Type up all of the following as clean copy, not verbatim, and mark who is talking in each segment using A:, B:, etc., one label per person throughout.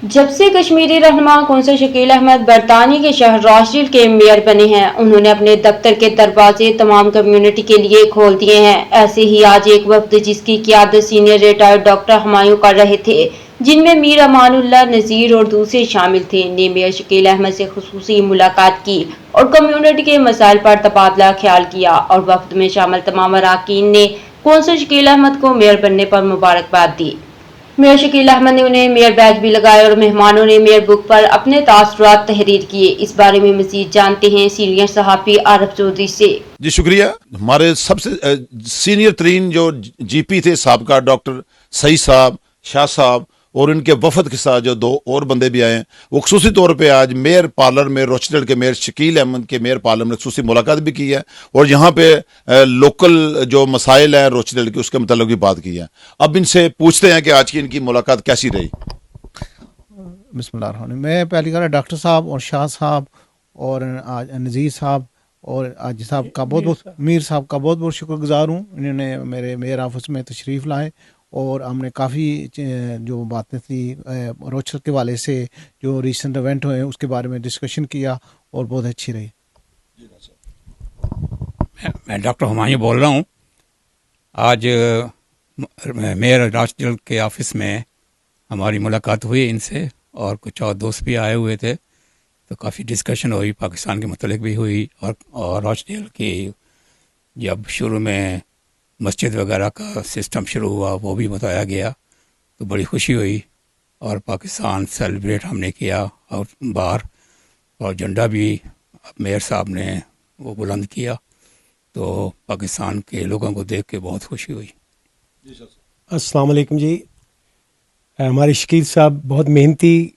A: جب سے کشمیری رہنما کونسل شکیل احمد برطانیہ کے شہر راشڈیل کے میئر بنے ہیں، انہوں نے اپنے دفتر کے دروازے تمام کمیونٹی کے لیے کھول دیے ہیں۔ ایسے ہی آج ایک وفد جس کی قیادت سینئر ریٹائرڈ ڈاکٹر ہمایوں کر رہے تھے، جن میں میر امان اللہ نذیر اور دوسرے شامل تھے، نے میئر شکیل احمد سے خصوصی ملاقات کی اور کمیونٹی کے مسائل پر تبادلہ خیال کیا، اور وفد میں شامل تمام اراکین نے کونسل شکیل احمد کو میئر بننے پر مبارکباد دی۔ میئر شکیل احمد نے انہیں میئر بیج بھی لگائے اور مہمانوں نے میئر بک پر اپنے تاثرات تحریر کیے۔ اس بارے میں مزید جانتے ہیں سینئر صحافی عارف چودھری سے۔
B: جی شکریہ۔ ہمارے سب سے سینئر ترین جو جی پی تھے سابقہ ڈاکٹر سعید صاحب، شاہ صاحب اور ان کے وفد کے ساتھ جو دو اور بندے بھی آئے ہیں، وہ خصوصی طور پہ آج میئر پارلر میں روچڈیل کے میئر شکیل احمد کے میئر پارلر میں خصوصی ملاقات بھی کی ہے اور یہاں پہ لوکل جو مسائل ہیں روچڈیل کے اس کے متعلق بھی بات کی ہے۔ اب ان سے پوچھتے ہیں کہ آج کی ان کی ملاقات کیسی رہی۔
C: بسم اللہ الرحمن الرحیم۔ میں پہلی بار ڈاکٹر صاحب اور شاہ صاحب اور نذیر صاحب اور آج صاحب کا میر صاحب کا بہت شکر گزار ہوں۔ انہوں نے میرے میئر آفس میں تشریف لائے اور ہم نے کافی جو باتیں تھی روچڈیل کے والے سے جو ریسنٹ ایونٹ ہوئے اس کے بارے میں ڈسکشن کیا اور بہت اچھی رہی۔
D: میں ڈاکٹر ہمایوں بول رہا ہوں۔ آج میئر روچڈیل کے آفس میں ہماری ملاقات ہوئی ان سے اور کچھ اور دوست بھی آئے ہوئے تھے، تو کافی ڈسکشن ہوئی، پاکستان کے متعلق بھی ہوئی اور روچڈیل کی جب شروع میں مسجد وغیرہ کا سسٹم شروع ہوا وہ بھی بتایا گیا، تو بڑی خوشی ہوئی اور پاکستان سیلیبریٹ ہم نے کیا اور باہر اور جھنڈا بھی میئر صاحب نے وہ بلند کیا، تو پاکستان کے لوگوں کو دیکھ کے بہت خوشی ہوئی۔
E: السلام علیکم جی۔ ہمارے شکیل صاحب بہت محنتی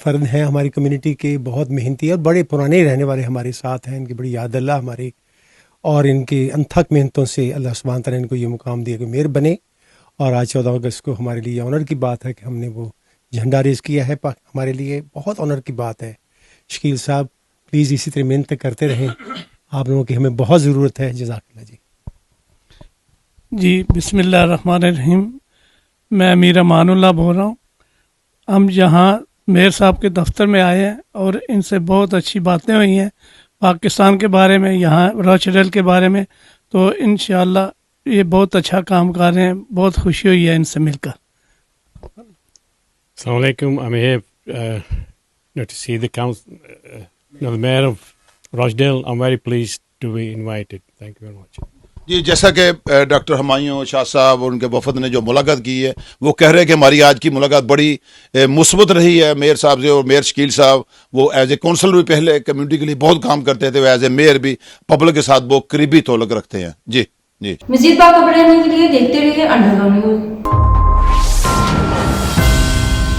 E: فرد ہیں، ہماری کمیونٹی کے بہت محنتی اور بڑے پرانے رہنے والے ہمارے ساتھ ہیں۔ ان کی بڑی یاد اللہ ہماری، اور ان کی انتھک محنتوں سے اللہ سبحانہ تعالیٰ نے ان کو یہ مقام دیا کہ میئر بنے، اور آج 14 اگست کو ہمارے لیے آنر کی بات ہے کہ ہم نے وہ جھنڈا ریز کیا ہے، ہمارے لیے بہت آنر کی بات ہے۔ شکیل صاحب پلیز اسی طرح محنت کرتے رہیں، آپ لوگوں کی ہمیں بہت ضرورت ہے۔ جزاک اللہ
F: جی بسم اللہ الرحمن الرحیم۔ میں میر امان اللہ بول رہا ہوں۔ ہم یہاں میئر صاحب کے دفتر میں آئے ہیں اور ان سے بہت اچھی باتیں ہوئی ہیں پاکستان کے بارے میں، یہاں روچڈیل کے بارے میں، تو انشاءاللہ یہ بہت اچھا کام کر رہے ہیں، بہت خوشی ہوئی ہے ان سے مل کر۔
G: السلام علیکم۔ I'm here to see the council, the mayor of Rochdale. I'm very pleased to be invited. Thank you very much.
B: جی جیسا کہ ڈاکٹر ہمایوں شاہ صاحب اور ان کے وفد نے جو ملاقات کی ہے، وہ کہہ رہے ہیں کہ ہماری آج کی ملاقات بڑی مثبت رہی ہے میئر صاحب سے، اور میئر شکیل صاحب وہ ایز اے کونسل بھی پہلے کمیونٹی کے لیے بہت کام کرتے تھے، وہ ایز اے میئر بھی پبلک کے ساتھ بہت قریبی تعلق رکھتے ہیں۔ جی
A: مزید باخبر رہنے کے لیے دیکھتے رہیے انڈر گراؤنڈ نیوز۔